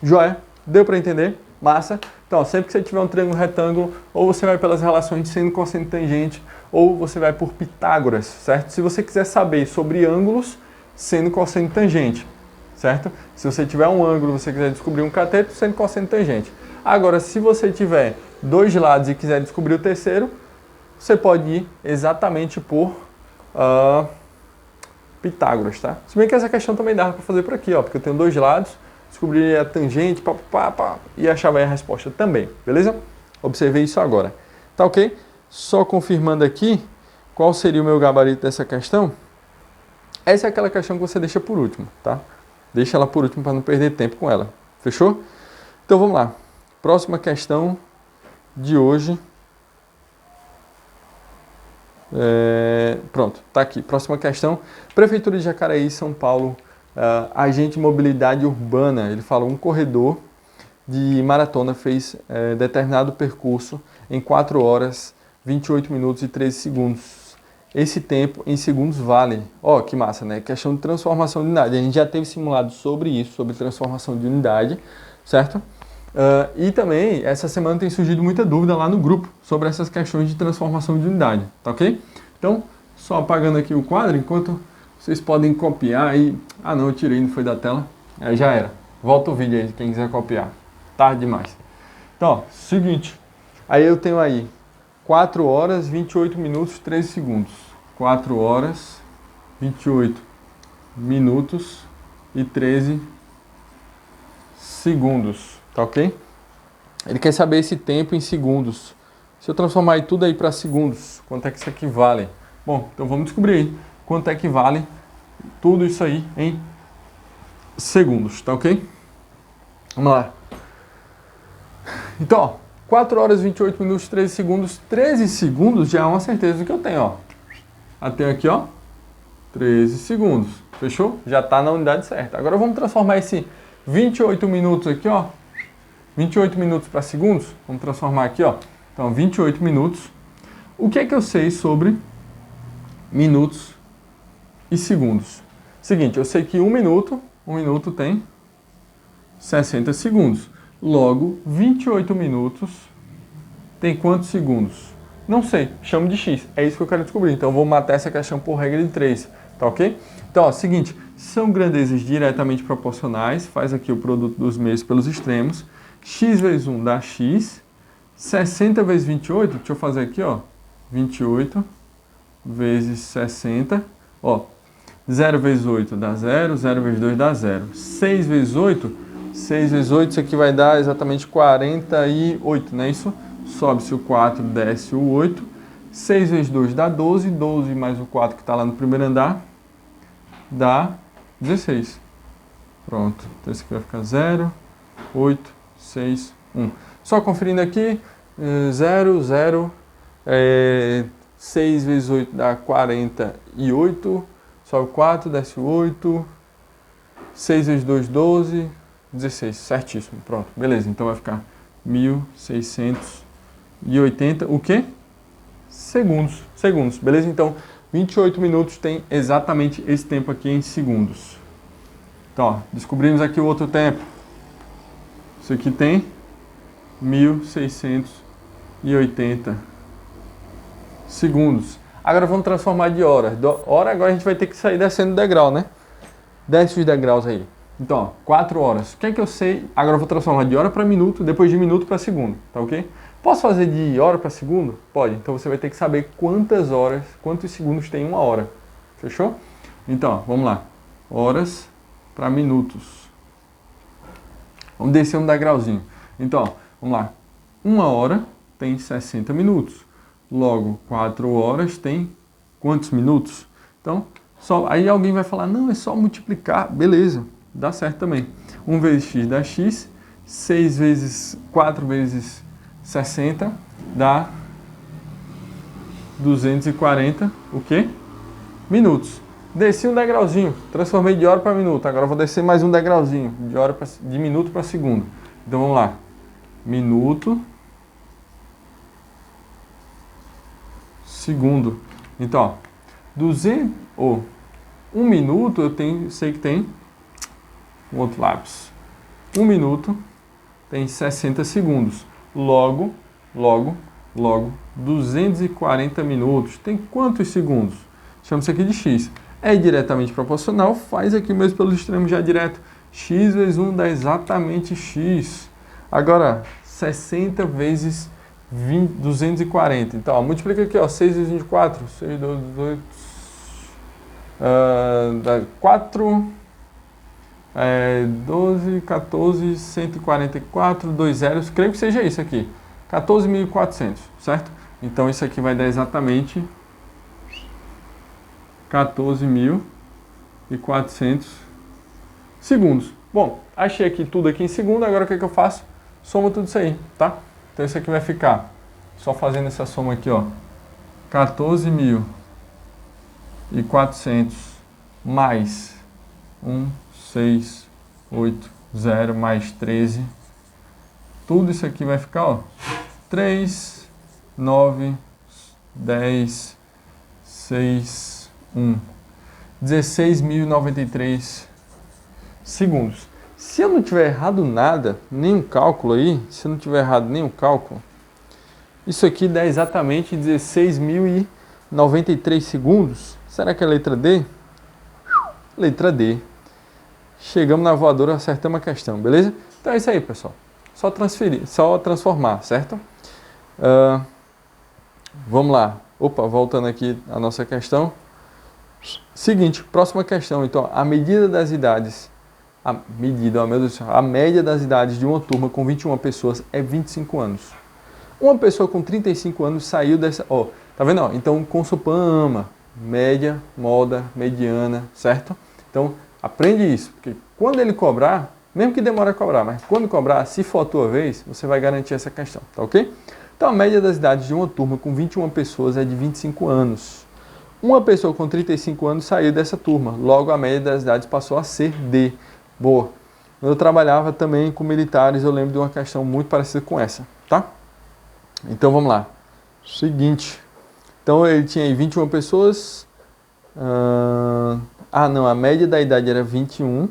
Joia? Deu para entender? Massa? Então, sempre que você tiver um triângulo retângulo, ou você vai pelas relações de seno, cosseno e tangente, ou você vai por Pitágoras, certo? Se você quiser saber sobre ângulos, seno, cosseno e tangente, certo? Se você tiver um ângulo e você quiser descobrir um cateto, seno, cosseno e tangente. Agora, se você tiver dois lados e quiser descobrir o terceiro, você pode ir exatamente por Pitágoras, tá? Se bem que essa questão também dá para fazer por aqui, ó, porque eu tenho dois lados, descobri a tangente, e achava aí a resposta também, beleza? Observei isso agora. Tá ok? Só confirmando aqui, qual seria o meu gabarito dessa questão? Essa é aquela questão que você deixa por último, tá? Deixa ela por último para não perder tempo com ela. Fechou? Então vamos lá. Próxima questão de hoje. Pronto, tá aqui. Próxima questão. Prefeitura de Jacareí, São Paulo, agente de mobilidade urbana. Ele fala: um corredor de maratona fez determinado percurso em 4 horas, 28 minutos e 13 segundos. Esse tempo em segundos vale. Ó, que massa, né? Questão de transformação de unidade. A gente já teve simulado sobre isso, sobre transformação de unidade, certo? E também, essa semana tem surgido muita dúvida lá no grupo sobre essas questões de transformação de unidade, tá ok? Então, só apagando aqui o quadro, enquanto vocês podem copiar aí. Ah não, eu tirei, não foi da tela. Aí já era. Volta o vídeo aí, quem quiser copiar. Tarde demais. Então, ó, seguinte. Aí eu tenho aí 4 horas, 28 minutos, 13 segundos. 4 horas, 28 minutos e 13 segundos. Tá ok? Ele quer saber esse tempo em segundos. Se eu transformar tudo aí para segundos, quanto é que isso aqui vale? Bom, então vamos descobrir aí quanto é que vale tudo isso aí em segundos, tá ok? Vamos lá. Então, ó, 4 horas, 28 minutos, 13 segundos. 13 segundos já é uma certeza do que eu tenho, ó. Até aqui, ó, 13 segundos. Fechou? Já está na unidade certa. Agora vamos transformar esse 28 minutos aqui, ó. 28 minutos para segundos. Vamos transformar aqui, ó. Então, 28 minutos. O que é que eu sei sobre minutos e segundos? Seguinte, eu sei que um minuto tem 60 segundos. Logo, 28 minutos tem quantos segundos? Não sei, chamo de x. É isso que eu quero descobrir. Então, eu vou matar essa questão por regra de 3. Tá ok? Então, ó, seguinte, são grandezas diretamente proporcionais. Faz aqui o produto dos meios pelos extremos. X vezes 1 dá x. 60 vezes 28, deixa eu fazer aqui, ó. 28 vezes 60. Ó, 0 vezes 8 dá 0. 0 vezes 2 dá 0. 6 vezes 8, 6 vezes 8, isso aqui vai dar exatamente 48, não é isso? Sobe-se o 4, desce o 8. 6 vezes 2 dá 12. 12 mais o 4 que está lá no primeiro andar dá 16. Pronto. Então esse aqui vai ficar 0, 8, 6, 1. Só conferindo aqui, 0, 0, 6 vezes 8 dá 48, sobe 4, desce 8, 6 vezes 2, 12, 16, certíssimo, pronto, beleza, então vai ficar 1680, o quê? Segundos, beleza? Então, 28 minutos tem exatamente esse tempo aqui em segundos. Então, ó, descobrimos aqui o outro tempo. Isso aqui tem 1680 segundos. Agora vamos transformar de hora. Hora agora a gente vai ter que sair descendo o degrau, né? Desce os degraus aí. Então, ó, 4 horas. O que é que eu sei? Agora eu vou transformar de hora para minuto, depois de minuto para segundo, tá ok? Posso fazer de hora para segundo? Pode. Então você vai ter que saber quantas horas, quantos segundos tem uma hora. Fechou? Então, ó, vamos lá. Horas para minutos. Vamos descer um degrauzinho. Então, ó, vamos lá. 1 hora tem 60 minutos. Logo, 4 horas tem quantos minutos? Então, aí alguém vai falar, não, é só multiplicar. Beleza, dá certo também. 1 vezes x dá x. 6 vezes 4 vezes 60 dá 240, o quê? Minutos. Desci um degrauzinho, transformei de hora para minuto. Agora eu vou descer mais um degrauzinho, de minuto para segundo. Então vamos lá. Minuto, segundo. Então, ó, 1 minuto sei que tem um outro lápis. 1 minuto tem 60 segundos. Logo, 240 minutos. Tem quantos segundos? Chama isso aqui de x. É diretamente proporcional, faz aqui mesmo pelos extremos já direto. X vezes 1 dá exatamente x. Agora, 60 vezes 240. Então, ó, multiplica aqui, ó, 6 vezes 24. 6, 12, 18. Dá 4. 12, 14, 144, 2 zeros. Creio que seja isso aqui. 14.400, certo? Então, isso aqui vai dar exatamente 14.400 segundos. Bom, achei aqui tudo aqui em segundo, agora o que eu faço? Soma tudo isso aí, tá? Então isso aqui vai ficar, só fazendo essa soma aqui, ó, 14.400 mais 1,680 mais 13, tudo isso aqui vai ficar, ó, 3, 9, 10, 6, 16.093 segundos. Se eu não tiver errado nada, nenhum cálculo aí, isso aqui dá exatamente 16.093 segundos. Será que é a letra D? Letra D. Chegamos na voadora, acertamos a questão, beleza? Então é isso aí, pessoal. Só transformar, certo? Vamos lá. Opa, voltando aqui à nossa questão. Seguinte, próxima questão. Então, a medida das idades, a média das idades de uma turma com 21 pessoas é 25 anos. Uma pessoa com 35 anos saiu dessa... Ó, tá vendo? Ó, então, consopama, média, moda, mediana, certo? Então, aprende isso, porque quando ele cobrar, mesmo que demore a cobrar, mas quando cobrar, se for a tua vez, você vai garantir essa questão, tá ok? Então, a média das idades de uma turma com 21 pessoas é de 25 anos. Uma pessoa com 35 anos saiu dessa turma, logo a média das idades passou a ser D. Boa. Eu trabalhava também com militares, eu lembro de uma questão muito parecida com essa, tá? Então vamos lá. Seguinte. Então ele tinha aí 21 pessoas. Não, a média da idade era 21.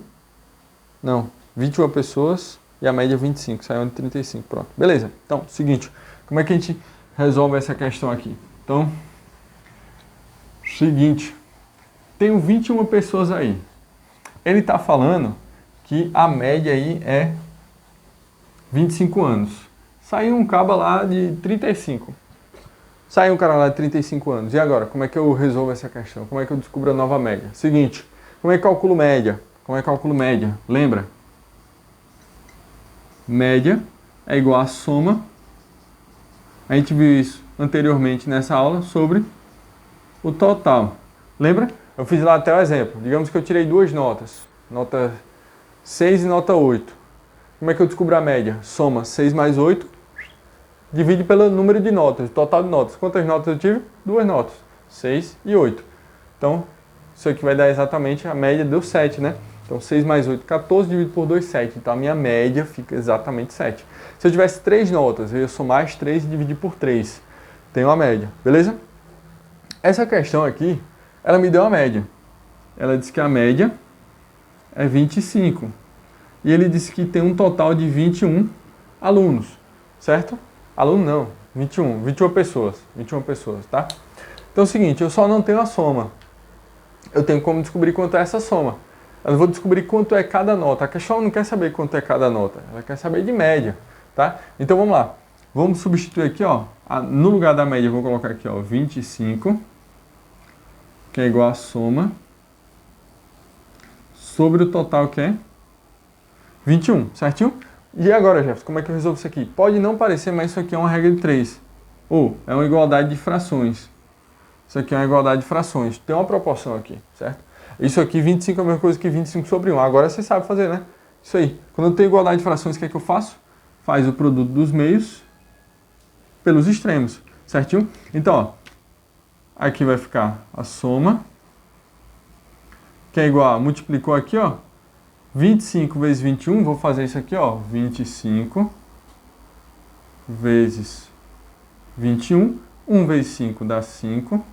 Não, 21 pessoas e a média 25, saiu de 35, pronto. Beleza. Então, seguinte, como é que a gente resolve essa questão aqui? Então, seguinte, tenho 21 pessoas aí. Ele está falando que a média aí é 25 anos. Saiu um caba lá de 35. Saiu um cara lá de 35 anos. E agora, como é que eu resolvo essa questão? Como é que eu descubro a nova média? Seguinte, como é que eu calculo média? Lembra? Média é igual a soma. A gente viu isso anteriormente nessa aula sobre o total. Lembra? Eu fiz lá até o exemplo. Digamos que eu tirei duas notas. Nota 6 e nota 8. Como é que eu descubro a média? Soma 6 mais 8, divide pelo número de notas, total de notas. Quantas notas eu tive? Duas notas. 6 e 8. Então, isso aqui vai dar exatamente a média, deu 7, né? Então, 6 mais 8, 14, dividido por 2, 7. Então, a minha média fica exatamente 7. Se eu tivesse 3 notas, eu ia somar as 3 e dividir por 3. Tenho a média, beleza? Essa questão aqui, ela me deu a média. Ela disse que a média é 25. E ele disse que tem um total de 21 alunos, certo? Aluno não, 21 pessoas, tá? Então é o seguinte, eu só não tenho a soma. Eu tenho como descobrir quanto é essa soma. Eu vou descobrir quanto é cada nota. A questão não quer saber quanto é cada nota, ela quer saber de média, tá? Então vamos lá. Vamos substituir aqui, ó, no lugar da média eu vou colocar aqui, ó, 25, que é igual a soma, sobre o total que é 21, certinho? E agora, Jefferson, como é que eu resolvo isso aqui? Pode não parecer, mas isso aqui é uma regra de 3. Ou é uma igualdade de frações. Isso aqui é uma igualdade de frações. Tem uma proporção aqui, certo? Isso aqui, 25 é a mesma coisa que 25 sobre 1. Agora você sabe fazer, né? Isso aí. Quando eu tenho igualdade de frações, o que é que eu faço? Faz o produto dos meios pelos extremos, certinho? Então, ó, Aqui vai ficar a soma, que é igual a, multiplicou aqui, ó, 25 vezes 21, vou fazer isso aqui, ó, 25 vezes 21, 1 vezes 5 dá 5,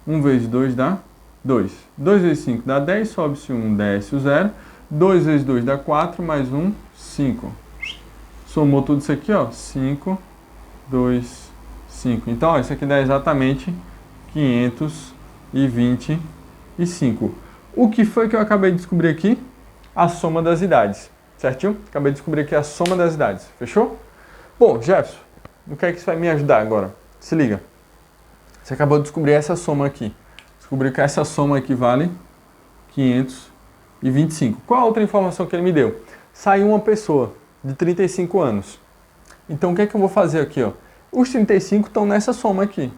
1 vezes 2 dá 2. 2 vezes 5 dá 10, sobe-se 1, desce o 0. 2 vezes 2 dá 4, mais 1, 5. Somou tudo isso aqui, ó, 5, 2, 5. Então, ó, isso aqui dá exatamente 525. O que foi que eu acabei de descobrir aqui? A soma das idades, certinho? Acabei de descobrir aqui a soma das idades, fechou? Bom, Jefferson, o que é que isso vai me ajudar agora? Se liga. Você acabou de descobrir essa soma aqui. Descobriu que essa soma aqui vale 525. Qual a outra informação que ele me deu? Saiu uma pessoa de 35 anos. Então, o que é que eu vou fazer aqui, ó? Os 35 estão nessa soma aqui.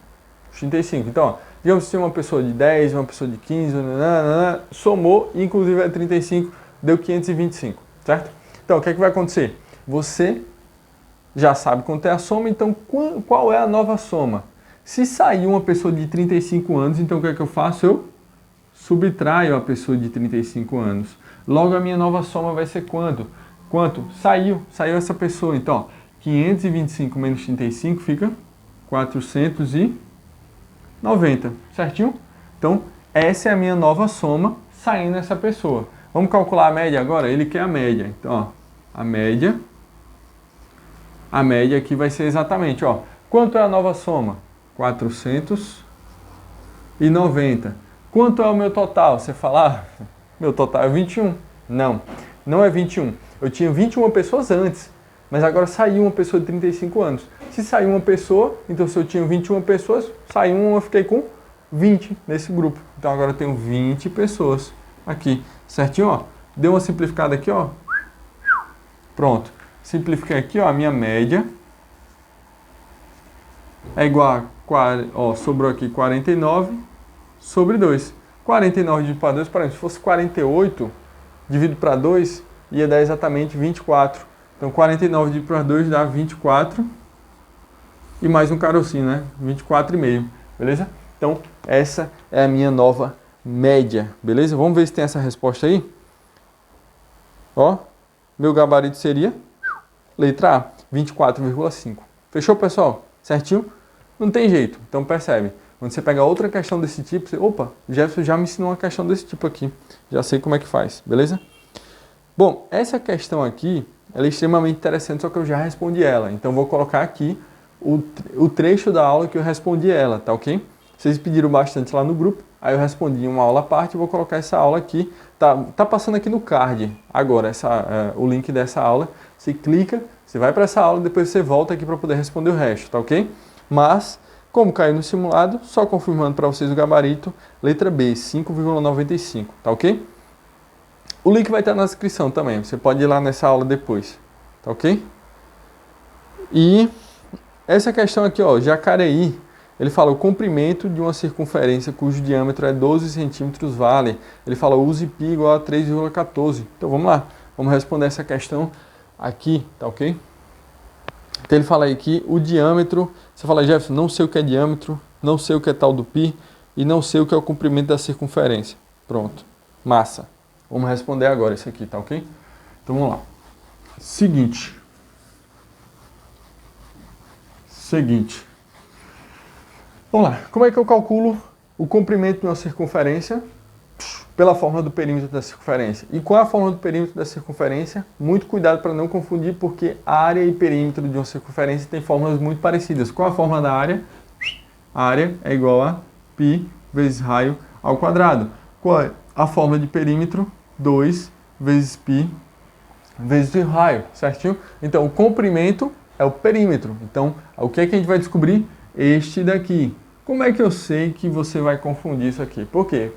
Os 35. Então, ó, digamos que tem uma pessoa de 10, uma pessoa de 15, somou, inclusive é 35, deu 525, certo? Então, o que é que vai acontecer? Você já sabe quanto é a soma, então qual é a nova soma? Se sair uma pessoa de 35 anos, então o que é que eu faço? Eu subtraio a pessoa de 35 anos. Logo, a minha nova soma vai ser quanto? Saiu essa pessoa. Então, ó, 525 menos 35 fica 490, certinho? Então, essa é a minha nova soma saindo essa pessoa. Vamos calcular a média agora? Ele quer a média. Então, ó, a média aqui vai ser exatamente, ó, quanto é a nova soma? 490. Quanto é o meu total? Você fala, meu total é 21. Não, não é 21. Eu tinha 21 pessoas antes, mas agora saiu uma pessoa de 35 anos. Se saiu uma pessoa, então se eu tinha 21 pessoas, saiu uma, eu fiquei com 20 nesse grupo. Então agora eu tenho 20 pessoas aqui, certinho, ó. Deu uma simplificada aqui, ó. Pronto. Simplifiquei aqui, ó, a minha média é igual a, ó, sobrou aqui 49 sobre 2. 49 dividido para 2, por exemplo, se fosse 48 dividido para 2, ia dar exatamente 24. Então, 49 dividido para 2 dá 24 e mais um carocinho, né? 24,5, beleza? Então, essa é a minha nova média, beleza? Vamos ver se tem essa resposta aí. Ó, meu gabarito seria letra A, 24,5. Fechou, pessoal? Certinho? Não tem jeito. Então, percebe. Quando você pega outra questão desse tipo, você, opa, Jefferson já me ensinou uma questão desse tipo aqui. Já sei como é que faz, beleza? Bom, essa questão aqui, ela é extremamente interessante, só que eu já respondi ela. Então, vou colocar aqui o trecho da aula que eu respondi ela, tá ok? Vocês pediram bastante lá no grupo, aí eu respondi uma aula à parte e vou colocar essa aula aqui. Tá passando aqui no card agora o link dessa aula. Você clica, você vai para essa aula e depois você volta aqui para poder responder o resto, tá ok? Mas, como caiu no simulado, só confirmando para vocês o gabarito, letra B, 5,95, tá ok? O link vai estar na descrição também, você pode ir lá nessa aula depois, tá ok? E essa questão aqui, ó, Jacareí, ele fala o comprimento de uma circunferência cujo diâmetro é 12 centímetros vale. Ele fala use π igual a 3,14. Então vamos lá, vamos responder essa questão aqui, tá ok? Então ele fala aí que o diâmetro, você fala, Jefferson, não sei o que é diâmetro, não sei o que é tal do π e não sei o que é o comprimento da circunferência. Pronto, massa. Vamos responder agora isso aqui, tá ok? Então vamos lá. Seguinte. Vamos lá, como é que eu calculo o comprimento de uma circunferência? Pela fórmula do perímetro da circunferência. E qual é a fórmula do perímetro da circunferência? Muito cuidado para não confundir, porque área e perímetro de uma circunferência têm fórmulas muito parecidas. Qual a fórmula da área? A área é igual a π vezes raio ao quadrado. Qual é a fórmula de perímetro? 2 vezes π vezes o raio, certinho? Então, o comprimento é o perímetro. Então, o que é que a gente vai descobrir? Este daqui. Como é que eu sei que você vai confundir isso aqui? Por quê?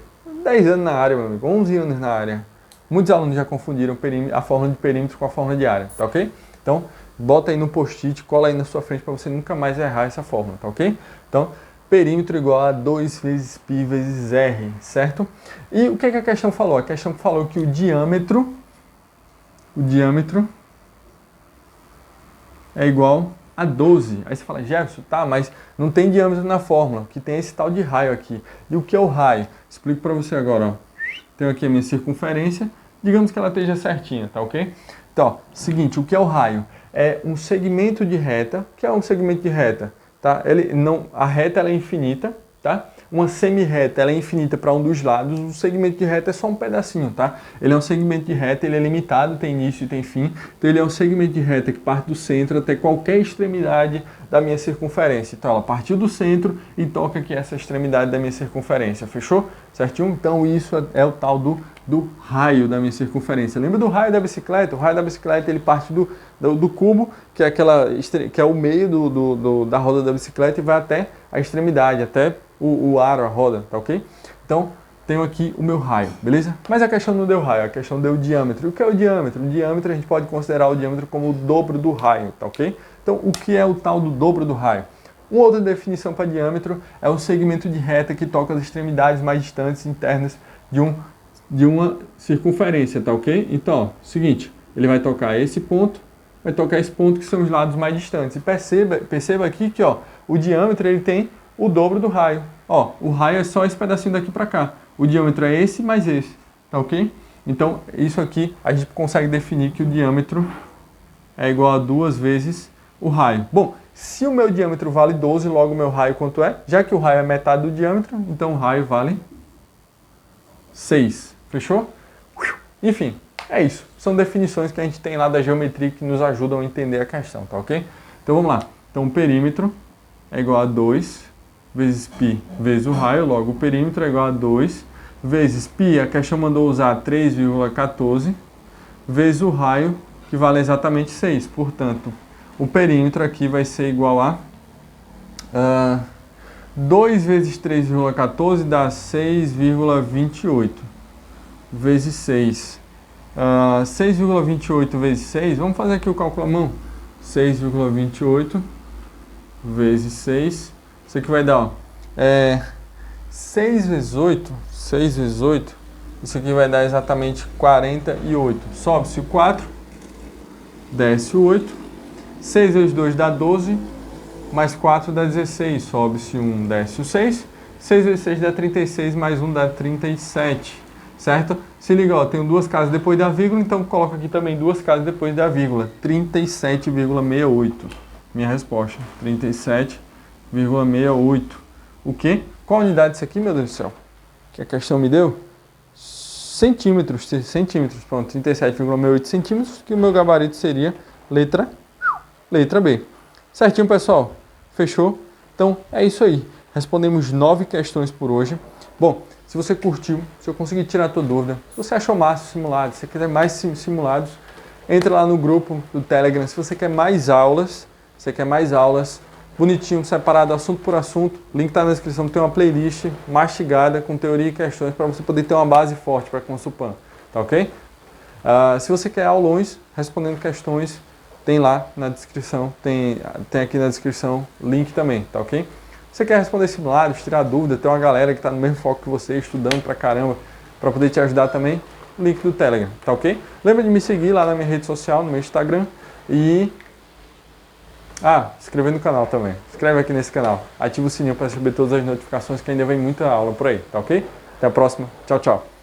10 anos na área, meu amigo, 11 anos na área. Muitos alunos já confundiram a fórmula de perímetro com a fórmula de área, tá ok? Então, bota aí no post-it, cola aí na sua frente para você nunca mais errar essa fórmula, tá ok? Então, perímetro igual a 2 vezes π vezes r, certo? E o que é que a questão falou? A questão falou que o diâmetro é igual a 12. Aí você fala, Jefferson, tá, mas não tem diâmetro na fórmula, que tem esse tal de raio aqui. E o que é o raio? Explico para você agora, ó. Tenho aqui a minha circunferência, digamos que ela esteja certinha, tá ok? Então, ó, seguinte, o que é o raio? É um segmento de reta. O que é um segmento de reta? Tá? A reta ela é infinita, tá? Uma semi-reta ela é infinita para um dos lados, o segmento de reta é só um pedacinho, tá? Ele é um segmento de reta, ele é limitado, tem início e tem fim, então ele é um segmento de reta que parte do centro até qualquer extremidade da minha circunferência. Então ela partiu do centro e toca aqui essa extremidade da minha circunferência, fechou? Certinho? Então isso é o tal do raio da minha circunferência. Lembra do raio da bicicleta? O raio da bicicleta ele parte do cubo, que é o meio da roda da bicicleta e vai até a extremidade, até o aro, a roda, tá ok? Então, tenho aqui o meu raio, beleza? Mas a questão não deu raio, a questão deu diâmetro. O que é o diâmetro? O diâmetro a gente pode considerar o diâmetro como o dobro do raio, tá ok? Então, o que é o tal do dobro do raio? Uma outra definição para diâmetro é um segmento de reta que toca as extremidades mais distantes internas de uma circunferência, tá ok? Então, ó, seguinte, ele vai tocar esse ponto, vai tocar esse ponto que são os lados mais distantes. E perceba aqui que ó, o diâmetro ele tem o dobro do raio. Ó, o raio é só esse pedacinho daqui para cá. O diâmetro é esse mais esse, tá ok? Então, isso aqui a gente consegue definir que o diâmetro é igual a 2 vezes o raio. Bom, se o meu diâmetro vale 12, logo o meu raio quanto é? Já que o raio é metade do diâmetro, então o raio vale 6. Fechou? Enfim, é isso. São definições que a gente tem lá da geometria que nos ajudam a entender a questão, tá ok? Então vamos lá. Então o perímetro é igual a 2 vezes π vezes o raio, logo o perímetro é igual a 2 vezes π, a questão mandou usar 3,14, vezes o raio, que vale exatamente 6. Portanto, o perímetro aqui vai ser igual a 2 vezes 3,14 dá 6,28 vezes 6. 6,28 vezes 6, vamos fazer aqui o cálculo à mão. 6,28 vezes 6, isso aqui vai dar, ó, 6 vezes 8, isso aqui vai dar exatamente 48. Sobe-se o 4, desce o 8, 6 vezes 2 dá 12, mais 4 dá 16, sobe-se 1, desce o 6, 6 vezes 6 dá 36, mais 1 dá 37, certo? Se liga, ó, tenho duas casas depois da vírgula, então coloco aqui também duas casas depois da vírgula, 37,68, minha resposta, 37,68. O quê? Qual unidade isso aqui, meu Deus do céu? Que a questão me deu? Centímetros, pronto, 37,68 centímetros, que o meu gabarito seria letra B. Certinho, pessoal? Fechou? Então, é isso aí. Respondemos 9 questões por hoje. Bom, se você curtiu, se eu conseguir tirar a tua dúvida, se você achou massa o simulado, se você quiser mais simulados, entre lá no grupo do Telegram. Se você quer mais aulas, bonitinho, separado assunto por assunto, link está na descrição, tem uma playlist mastigada com teoria e questões para você poder ter uma base forte para Consulpan, tá ok? Se você quer aulões respondendo questões, tem lá na descrição, tem aqui na descrição link também, tá ok? Você quer responder simulados, tirar dúvida, tem uma galera que está no mesmo foco que você, estudando pra caramba, para poder te ajudar também, link do Telegram, tá ok? Lembra de me seguir lá na minha rede social, no meu Instagram e... inscrever no canal também. Inscreve aqui nesse canal. Ativa o sininho para receber todas as notificações que ainda vem muita aula por aí, tá ok? Até a próxima. Tchau, tchau.